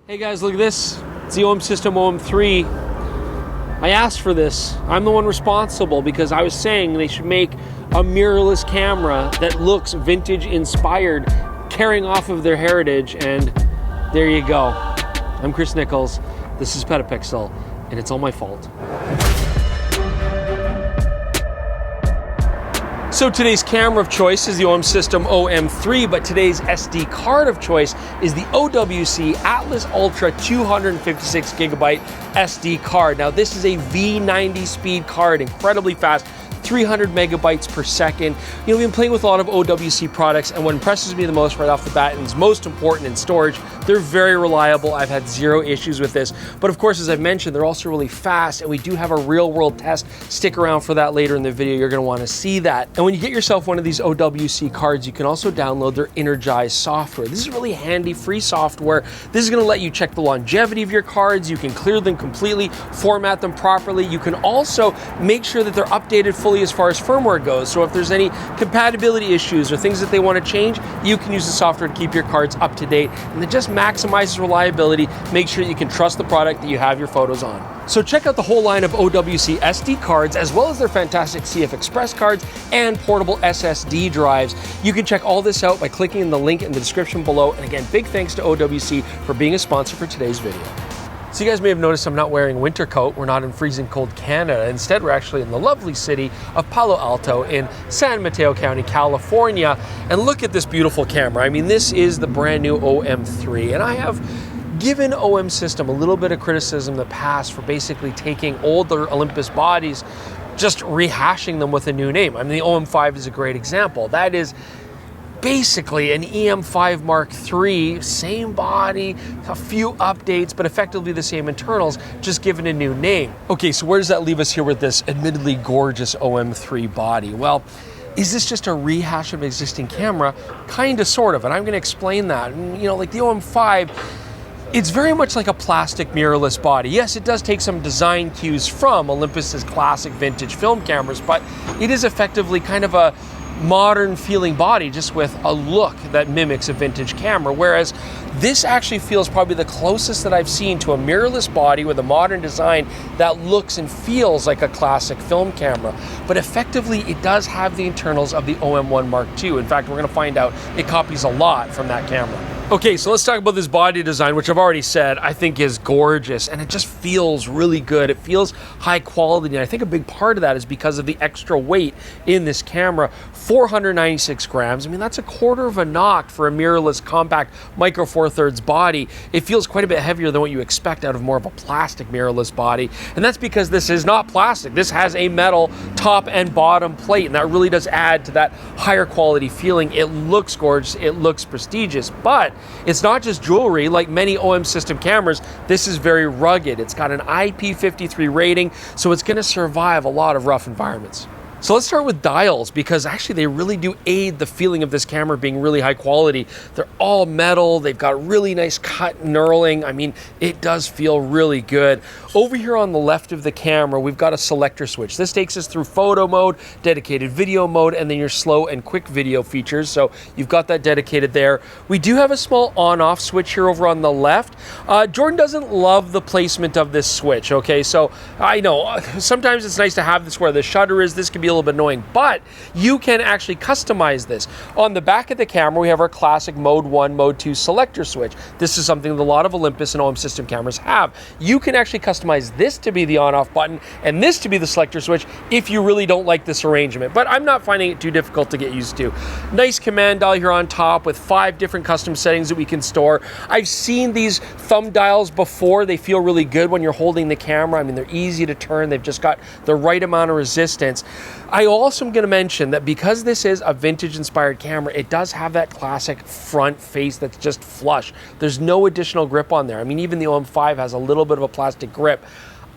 Hey guys, look at this. It's the OM System OM-3. I asked for this. I'm the one responsible because I was saying they should make a mirrorless camera that looks vintage inspired, carrying off of their heritage, and there you go. I'm Chris Niccolls, this is PetaPixel, and it's all my fault. So today's camera of choice is the OM System OM-3, but today's SD card of choice is the OWC Atlas Ultra 256 gigabyte SD card. Now this is a V90 speed card, incredibly fast, 300 megabytes per second. You know, we've been playing with a lot of OWC products, and what impresses me the most right off the bat, and is most important in storage, they're very reliable. I've had zero issues with this. But of course, as I mentioned, they're also really fast, and we do have a real world test. Stick around for that later in the video. You're gonna wanna see that. And when you get yourself one of these OWC cards, you can also download their Energize software. This is really handy, free software. This is gonna let you check the longevity of your cards. You can clear them completely, format them properly. You can also make sure that they're updated fully as far as firmware goes. So if there's any compatibility issues or things that they want to change, you can use the software to keep your cards up to date, and it just maximizes reliability. Make sure you can trust the product that you have your photos on. So check out the whole line of OWC SD cards, as well as their fantastic CF Express cards and portable SSD drives. You can check all this out by clicking in the link in the description below. And again, big thanks to OWC for being a sponsor for today's video. So you guys may have noticed I'm not wearing a winter coat. We're not in freezing cold Canada. Instead, we're actually in the lovely city of Palo Alto in San Mateo County, California. And look at this beautiful camera. I mean, this is the brand new OM-3. And I have given OM System a little bit of criticism in the past for basically taking older Olympus bodies, just rehashing them with a new name. I mean, the OM-5 is a great example. That is basically an EM5 Mark III, same body, a few updates, but effectively the same internals, just given a new name. Okay, so where does that leave us here with this admittedly gorgeous OM-3 body? Well, is this just a rehash of an existing camera? Kinda, sort of, and I'm gonna explain that. And, you know, like the OM-5, it's very much like a plastic mirrorless body. Yes, it does take some design cues from Olympus's classic vintage film cameras, but it is effectively kind of a modern feeling body, just with a look that mimics a vintage camera, whereas this actually feels probably the closest that I've seen to a mirrorless body with a modern design that looks and feels like a classic film camera. But effectively, it does have the internals of the OM-1 Mark II. In fact, we're gonna find out it copies a lot from that camera. Okay, so let's talk about this body design, which I've already said I think is gorgeous, and it just feels really good. It feels high quality, and I think a big part of that is because of the extra weight in this camera. 496 grams. I mean, that's a quarter of a knock for a mirrorless compact micro four thirds body. It feels quite a bit heavier than what you expect out of more of a plastic mirrorless body, and that's because this is not plastic. This has a metal top and bottom plate, and that really does add to that higher quality feeling. It looks gorgeous, it looks prestigious, but it's not just jewelry. Like many OM System cameras, this is very rugged. It's got an IP53 rating, so it's going to survive a lot of rough environments. So let's start with dials, because actually they really do aid the feeling of this camera being really high quality. They're all metal, they've got really nice cut knurling. I mean, it does feel really good. Over here on the left of the camera, we've got a selector switch. This takes us through photo mode, dedicated video mode, and then your slow and quick video features. So you've got that dedicated there. We do have a small on-off switch here over on the left. Jordan doesn't love the placement of this switch, okay? So I know, sometimes it's nice to have this where the shutter is. This can be a little bit annoying, but you can actually customize this. On the back of the camera, we have our classic Mode 1, Mode 2 selector switch. This is something that a lot of Olympus and OM System cameras have. You can actually customize this to be the on-off button and this to be the selector switch if you really don't like this arrangement, but I'm not finding it too difficult to get used to. Nice command dial here on top with 5 different custom settings that we can store. I've seen these thumb dials before. They feel really good when you're holding the camera. I mean, they're easy to turn. They've just got the right amount of resistance. I also am going to mention that because this is a vintage inspired camera, it does have that classic front face that's just flush. There's no additional grip on there. I mean, even the OM-5 has a little bit of a plastic grip.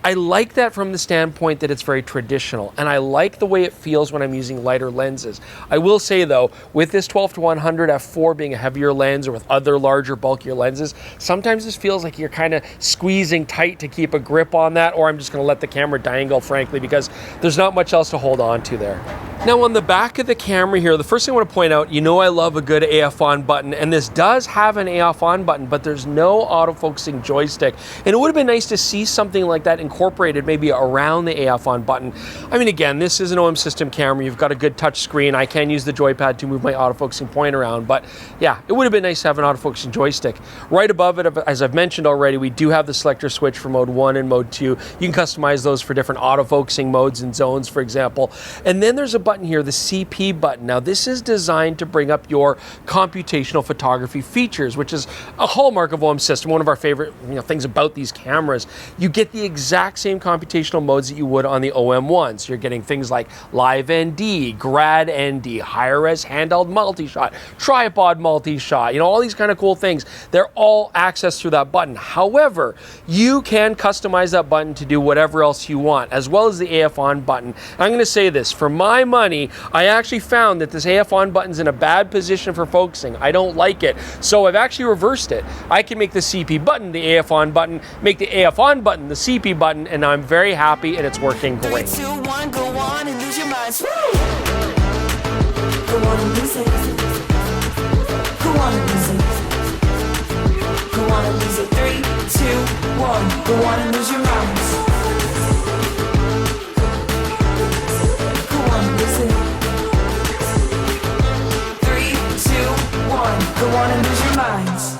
I like that from the standpoint that it's very traditional, and I like the way it feels when I'm using lighter lenses. I will say though, with this 12-100 f4 being a heavier lens, or with other larger, bulkier lenses, sometimes this feels like you're kind of squeezing tight to keep a grip on that, or I'm just going to let the camera dangle, frankly, because there's not much else to hold on to there. Now on the back of the camera here, the first thing I want to point out, you know I love a good AF on button, and this does have an AF on button, but there's no autofocusing joystick. And it would have been nice to see something like that incorporated maybe around the AF on button. I mean, again, this is an OM system camera. You've got a good touch screen. I can use the joypad to move my autofocusing point around, but yeah, it would have been nice to have an autofocusing joystick. Right above it, as I've mentioned already, we do have the selector switch for mode 1 and mode 2. You can customize those for different autofocusing modes and zones, for example. And then there's a button here, the CP button. Now this is designed to bring up your computational photography features, which is a hallmark of OM system, one of our favorite things about these cameras. You get the exact same computational modes that you would on the OM1. So you're getting things like live ND, grad ND, higher res handheld multi-shot, tripod multi-shot, all these kind of cool things. They're all accessed through that button. However, you can customize that button to do whatever else you want, as well as the AF on button. I'm going to say this, for my money, I actually found that this AF on button's in a bad position for focusing. I don't like it. So I've actually reversed it. I can make the CP button the AF on button, make the AF on button the CP button, and I'm very happy and it's working great. 3, 2, 1, go on and lose your minds. Go on and lose it. Go on and lose it. Go on and lose it. 3, 2, 1, go on and lose your minds. Go on and lose it. 3, 2, 1, go on and lose your minds.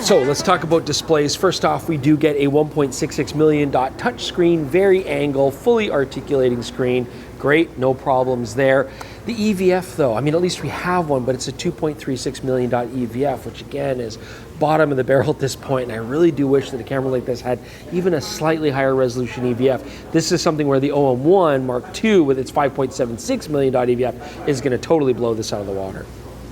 So let's talk about displays. First off, we do get a 1.66 million dot touchscreen, very angle, fully articulating screen. Great, no problems there. The EVF though, at least we have one, but it's a 2.36 million dot EVF, which again is bottom of the barrel at this point, and I really do wish that a camera like this had even a slightly higher resolution EVF. This is something where the OM1 Mark II with its 5.76 million dot EVF is going to totally blow this out of the water.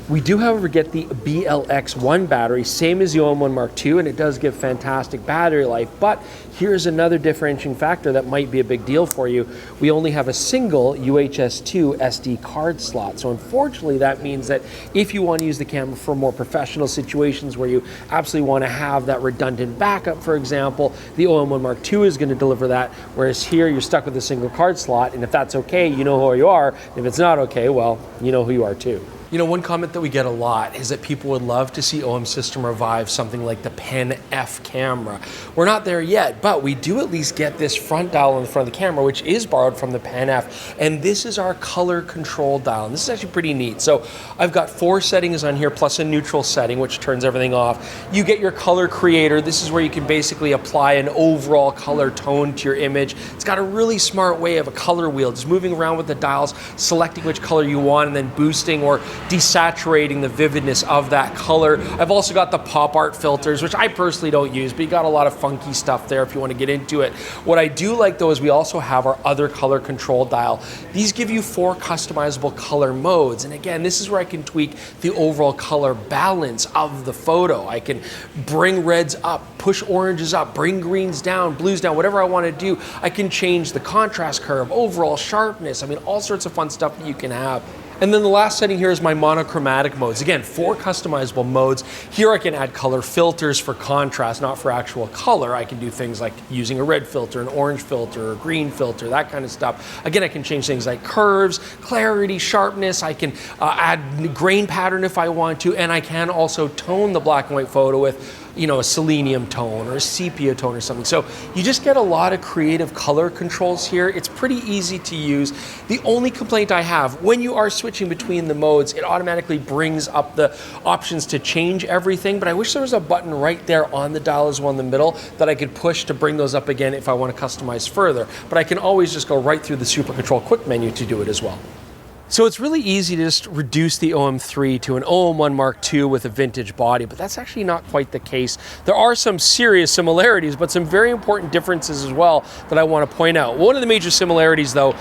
We do, however, get the BLX1 battery, same as the OM1 Mark II, and it does give fantastic battery life, but here's another differentiating factor that might be a big deal for you. We only have a single UHS-2 SD card slot, so unfortunately that means that if you want to use the camera for more professional situations where you absolutely want to have that redundant backup, for example, the OM1 Mark II is going to deliver that, whereas here you're stuck with a single card slot, and if that's okay, you know who you are. If it's not okay, well, you know who you are too. One comment that we get a lot is that people would love to see OM System revive something like the Pen F camera. We're not there yet, but we do at least get this front dial on the front of the camera, which is borrowed from the Pen F, and this is our color control dial, and this is actually pretty neat. So I've got 4 settings on here, plus a neutral setting, which turns everything off. You get your color creator. This is where you can basically apply an overall color tone to your image. It's got a really smart way of a color wheel, just moving around with the dials, selecting which color you want, and then boosting or desaturating the vividness of that color. I've also got the pop art filters, which I personally don't use, but you got a lot of funky stuff there if you want to get into it. What I do like though is we also have our other color control dial. These give you 4 customizable color modes, and again, this is where I can tweak the overall color balance of the photo. I can bring reds up, push oranges up, bring greens down, blues down, whatever I want to do. I can change the contrast curve, overall sharpness, all sorts of fun stuff that you can have. And then the last setting here is my monochromatic modes. Again, 4 customizable modes. Here I can add color filters for contrast, not for actual color. I can do things like using a red filter, an orange filter, a green filter, that kind of stuff. Again, I can change things like curves, clarity, sharpness. I can add grain pattern if I want to, and I can also tone the black and white photo with you know, a selenium tone or a sepia tone or something. So you just get a lot of creative color controls here. It's pretty easy to use. The only complaint I have, when you are switching between the modes, it automatically brings up the options to change everything, but I wish there was a button right there on the dial as well in the middle that I could push to bring those up again if I want to customize further. But I can always just go right through the Super Control Quick menu to do it as well. So it's really easy to just reduce the OM-3 to an OM-1 Mark II with a vintage body, but that's actually not quite the case. There are some serious similarities, but some very important differences as well that I want to point out. One of the major similarities though,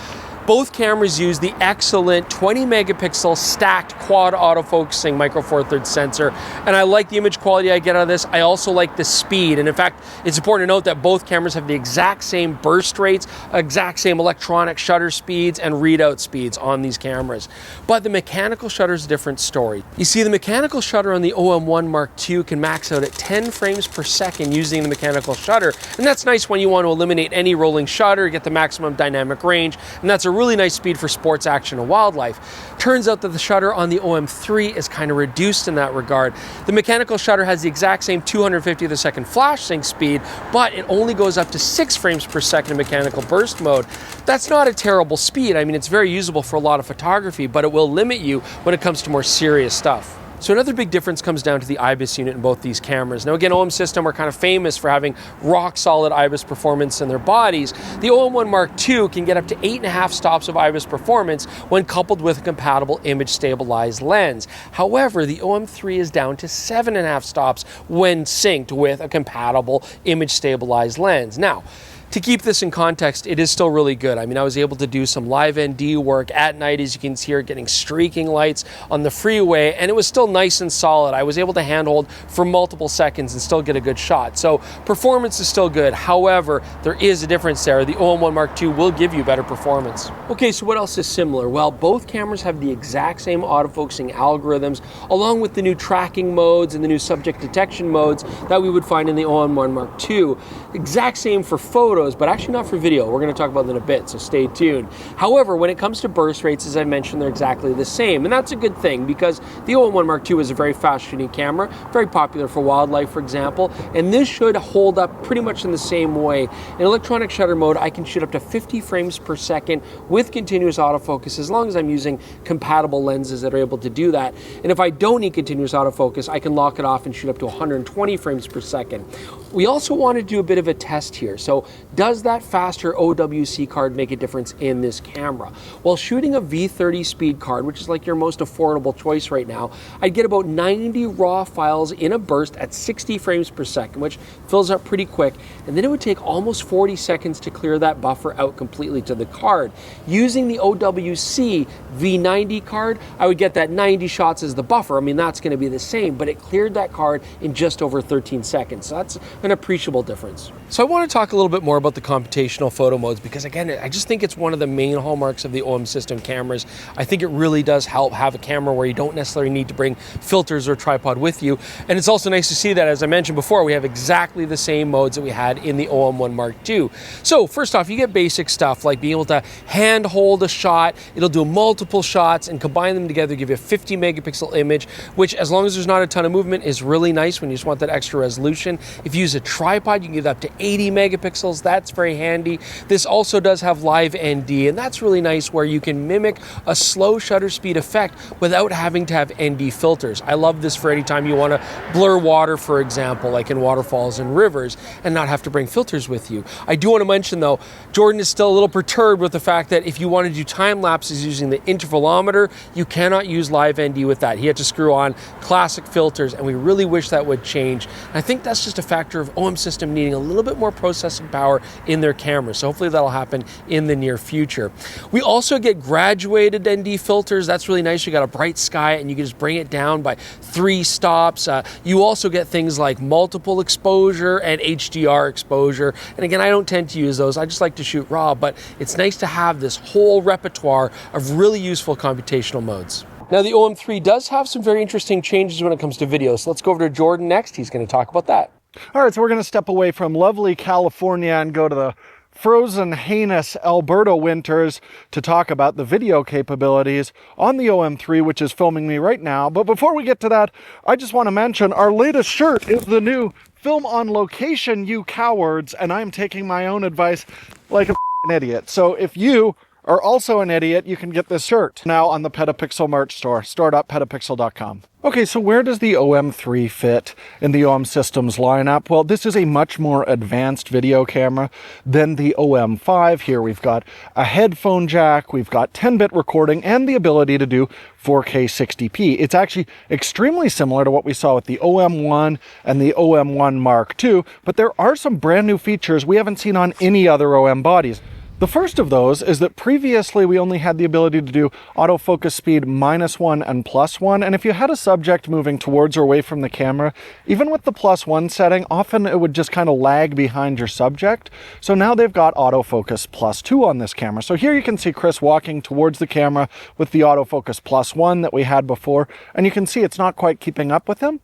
both cameras use the excellent 20 megapixel stacked quad autofocusing micro four thirds sensor, and I like the image quality I get out of this. I also like the speed, and in fact, it's important to note that both cameras have the exact same burst rates, exact same electronic shutter speeds and readout speeds on these cameras. But the mechanical shutter is a different story. You see, the mechanical shutter on the OM-1 Mark II can max out at 10 frames per second using the mechanical shutter, and that's nice when you want to eliminate any rolling shutter, get the maximum dynamic range, and that's a really nice speed for sports, action, and wildlife. Turns out that the shutter on the OM-3 is kind of reduced in that regard. The mechanical shutter has the exact same 250th of a second flash sync speed, but it only goes up to 6 frames per second in mechanical burst mode. That's not a terrible speed. I mean, it's very usable for a lot of photography, but it will limit you when it comes to more serious stuff. So another big difference comes down to the IBIS unit in both these cameras. Now again, OM System are kind of famous for having rock solid IBIS performance in their bodies. The OM-1 Mark II can get up to 8.5 stops of IBIS performance when coupled with a compatible image stabilized lens. However, the OM-3 is down to 7.5 stops when synced with a compatible image stabilized lens. Now, to keep this in context, it is still really good. I mean, I was able to do some live ND work at night, as you can see here, getting streaking lights on the freeway, and it was still nice and solid. I was able to handhold for multiple seconds and still get a good shot. So performance is still good. However, there is a difference there. The OM-1 Mark II will give you better performance. Okay, so what else is similar? Well, both cameras have the exact same autofocusing algorithms, along with the new tracking modes and the new subject detection modes that we would find in the OM-1 Mark II. Exact same for photos, but actually not for video. We're going to talk about that in a bit, so stay tuned. However, when it comes to burst rates, as I mentioned, they're exactly the same, and that's a good thing because the OM-1 Mark II is a very fast shooting camera, very popular for wildlife, for example, and this should hold up pretty much in the same way. In electronic shutter mode, I can shoot up to 50 frames per second with continuous autofocus as long as I'm using compatible lenses that are able to do that. And if I don't need continuous autofocus, I can lock it off and shoot up to 120 frames per second. We also want to do a bit of a test here. So does that faster OWC card make a difference in this camera? Well, shooting a V30 speed card, which is like your most affordable choice right now, I'd get about 90 raw files in a burst at 60 frames per second, which fills up pretty quick. And then it would take almost 40 seconds to clear that buffer out completely to the card. Using the OWC V90 card, I would get that 90 shots as the buffer. I mean, that's going to be the same, but it cleared that card in just over 13 seconds. So that's an appreciable difference. So I want to talk a little bit more about the computational photo modes because, again, I just think it's one of the main hallmarks of the OM System cameras. I think it really does help have a camera where you don't necessarily need to bring filters or tripod with you. And it's also nice to see that, as I mentioned before, we have exactly the same modes that we had in the OM-1 Mark II. So first off, you get basic stuff like being able to hand hold a shot. It'll do multiple shots and combine them together, give you a 50 megapixel image, which, as long as there's not a ton of movement, is really nice when you just want that extra resolution. If you use a tripod, you can get up to 80 megapixels. That's very handy. This also does have live ND, and that's really nice where you can mimic a slow shutter speed effect without having to have ND filters. I love this for any time you want to blur water, for example, like in waterfalls and rivers, and not have to bring filters with you. I do want to mention, though, Jordan is still a little perturbed with the fact that if you want to do time lapses using the intervalometer, you cannot use live ND with that. He had to screw on classic filters, and we really wish that would change. And I think that's just a factor of OM System needing a little bit more processing power in their cameras. So hopefully that'll happen in the near future. We also get graduated ND filters. That's really nice. You got a bright sky and you can just bring it down by 3 stops. You also get things like multiple exposure and HDR exposure. And again, I don't tend to use those. I just like to shoot raw, but it's nice to have this whole repertoire of really useful computational modes. Now, the OM-3 does have some very interesting changes when it comes to video. So let's go over to Jordan next. He's going to talk about that. All right, so we're going to step away from lovely California and go to the frozen, heinous Alberta winters to talk about the video capabilities on the OM-3, which is filming me right now. But before we get to that, I just want to mention our latest shirt is the new Film on Location, You Cowards, and I'm taking my own advice like a f***ing idiot. So if you are also an idiot, you can get this shirt now on the PetaPixel merch store, store.petapixel.com. Okay, so where does the OM-3 fit in the OM Systems lineup? Well, this is a much more advanced video camera than the OM-5. Here we've got a headphone jack, we've got 10-bit recording, and the ability to do 4K 60p. It's actually extremely similar to what we saw with the OM-1 and the OM-1 Mark II, but there are some brand new features we haven't seen on any other OM bodies. The first of those is that previously we only had the ability to do autofocus speed -1 and +1, and if you had a subject moving towards or away from the camera, even with the +1 setting, often it would just kind of lag behind your subject. So now they've got autofocus +2 on this camera. So here you can see Chris walking towards the camera with the autofocus +1 that we had before, and you can see it's not quite keeping up with him.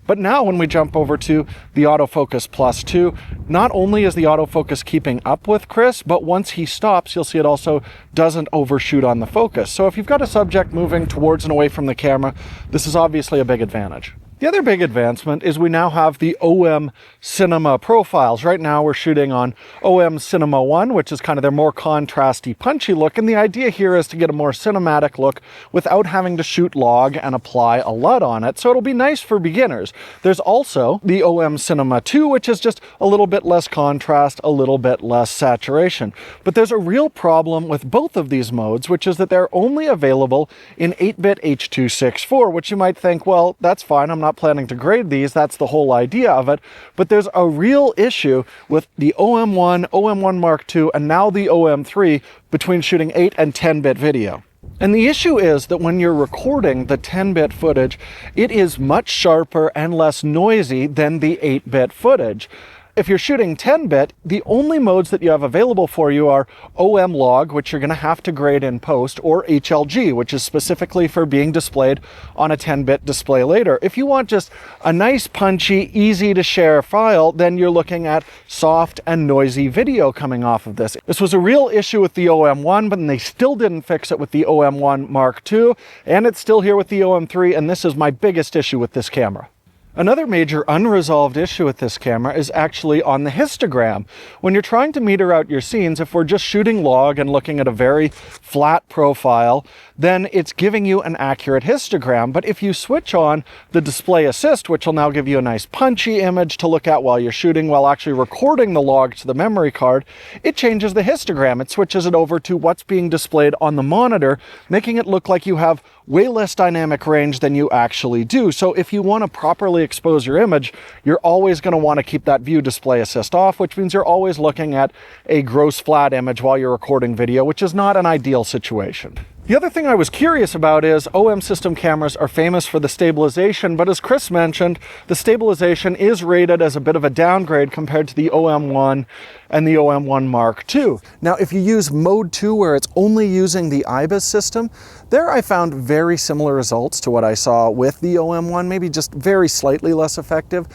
But now when we jump over to the autofocus +2, not only is the autofocus keeping up with Chris, but once he stops, you'll see it also doesn't overshoot on the focus. So if you've got a subject moving towards and away from the camera, this is obviously a big advantage. The other big advancement is we now have the OM Cinema profiles. Right now we're shooting on OM Cinema 1, which is kind of their more contrasty, punchy look. And the idea here is to get a more cinematic look without having to shoot log and apply a LUT on it. So it'll be nice for beginners. There's also the OM Cinema 2, which is just a little bit less contrast, a little bit less saturation. But there's a real problem with both of these modes, which is that they're only available in 8-bit H.264, which you might think, well, that's fine. I'm not planning to grade these, that's the whole idea of it, but there's a real issue with the OM-1, OM-1 Mark II, and now the OM-3 between shooting 8 and 10-bit video. And the issue is that when you're recording the 10-bit footage, it is much sharper and less noisy than the 8-bit footage. If you're shooting 10-bit, the only modes that you have available for you are OM log, which you're going to have to grade in post, or HLG, which is specifically for being displayed on a 10-bit display later. If you want just a nice, punchy, easy to share file, then you're looking at soft and noisy video coming off of this. This was a real issue with the OM-1, but they still didn't fix it with the OM-1 Mark II, and it's still here with the OM-3, and this is my biggest issue with this camera. Another major unresolved issue with this camera is actually on the histogram. When you're trying to meter out your scenes, if we're just shooting log and looking at a very flat profile, then it's giving you an accurate histogram. But if you switch on the display assist, which will now give you a nice punchy image to look at while you're shooting, while actually recording the log to the memory card, it changes the histogram. It switches it over to what's being displayed on the monitor, making it look like you have way less dynamic range than you actually do. So if you want to properly expose your image, you're always going to want to keep that view display assist off, which means you're always looking at a gross flat image while you're recording video, which is not an ideal situation. The other thing I was curious about is OM system cameras are famous for the stabilization, but as Chris mentioned, the stabilization is rated as a bit of a downgrade compared to the OM-1 and the OM-1 Mark II. Now, if you use mode 2, where it's only using the IBIS system, there I found very similar results to what I saw with the OM-1, maybe just very slightly less effective.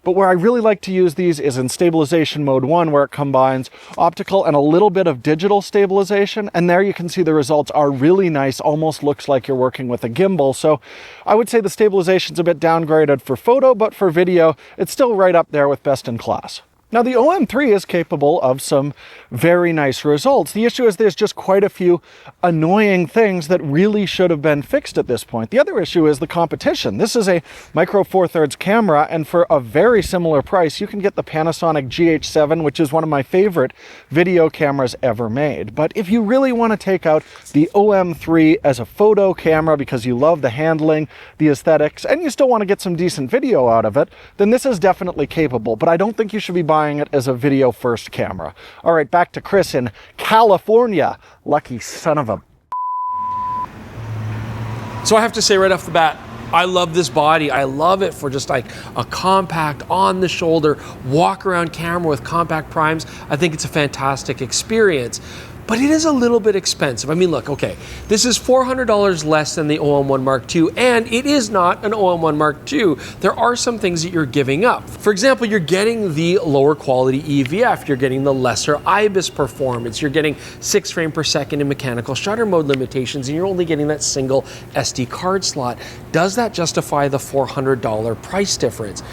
But where I really like to use these is in stabilization mode 1, where it combines optical and a little bit of digital stabilization. And there you can see the results are really nice, almost looks like you're working with a gimbal. So I would say the stabilization's a bit downgraded for photo, but for video, it's still right up there with best in class. Now, the OM-3 is capable of some very nice results. The issue is there's just quite a few annoying things that really should have been fixed at this point. The other issue is the competition. This is a micro four thirds camera, and for a very similar price, you can get the Panasonic GH7, which is one of my favorite video cameras ever made. But if you really want to take out the OM-3 as a photo camera because you love the handling, the aesthetics, and you still want to get some decent video out of it, then this is definitely capable. But I don't think you should be buying it as a video first camera. All right, back to Chris in California. Lucky son of a... So I have to say right off the bat, I love this body. I love it for just like a compact on the shoulder, walk around camera with compact primes. I think it's a fantastic experience. but it is a little bit expensive. I mean, look, okay, this is $400 less than the OM-1 Mark II, and it is not an OM-1 Mark II. There are some things that you're giving up. For example, you're getting the lower quality EVF, you're getting the lesser IBIS performance, you're getting 6 frames per second in mechanical shutter mode limitations, and you're only getting that single SD card slot. Does that justify the $400 price difference?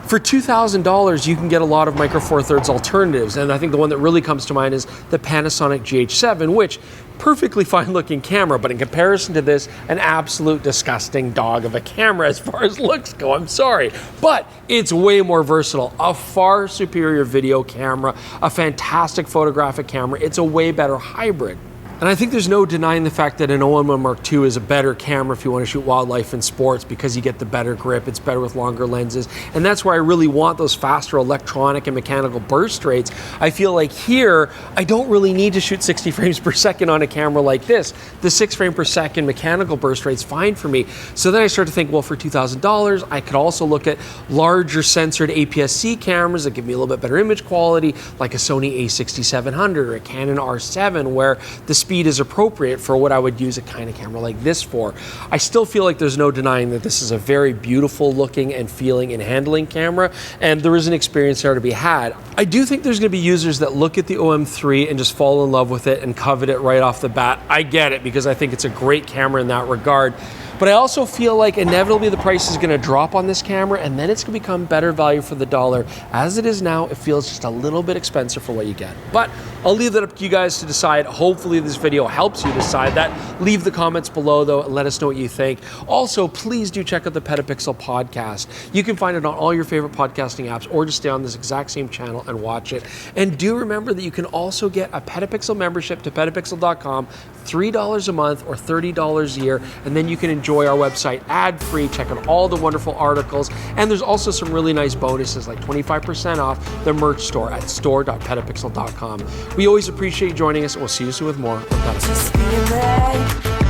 For $2,000, you can get a lot of Micro Four Thirds alternatives, and I think the one that really comes to mind is the Panasonic GH7, which perfectly fine looking camera, but in comparison to this, an absolute disgusting dog of a camera as far as looks go, I'm sorry. But it's way more versatile, a far superior video camera, a fantastic photographic camera, it's a way better hybrid. And I think there's no denying the fact that an OM-1 Mark II is a better camera if you want to shoot wildlife and sports, because you get the better grip, it's better with longer lenses, and that's where I really want those faster electronic and mechanical burst rates. I feel like here, I don't really need to shoot 60 frames per second on a camera like this. The 6 frame per second mechanical burst rate's fine for me. So then I start to think, well, for $2,000, I could also look at larger sensored APS-C cameras that give me a little bit better image quality, like a Sony a6700 or a Canon R7, where the speed is appropriate for what I would use a kind of camera like this for. I still feel like there's no denying that this is a very beautiful looking and feeling and handling camera, and there is an experience there to be had. I do think there's going to be users that look at the OM-3 and just fall in love with it and covet it right off the bat. I get it, because I think it's a great camera in that regard. But I also feel like inevitably the price is going to drop on this camera, and then it's going to become better value for the dollar. As it is now, it feels just a little bit expensive for what you get. But I'll leave that up to you guys to decide. Hopefully this video helps you decide that. Leave the comments below though and let us know what you think. Also, please do check out the PetaPixel podcast. You can find it on all your favorite podcasting apps, or just stay on this exact same channel and watch it. And do remember that you can also get a PetaPixel membership to PetaPixel.com, $3 a month or $30 a year, and then you can enjoy our website ad-free, check out all the wonderful articles, and there's also some really nice bonuses like 25% off the merch store at store.petapixel.com. We always appreciate you joining us, and we'll see you soon with more on PetaPixel. Just being there.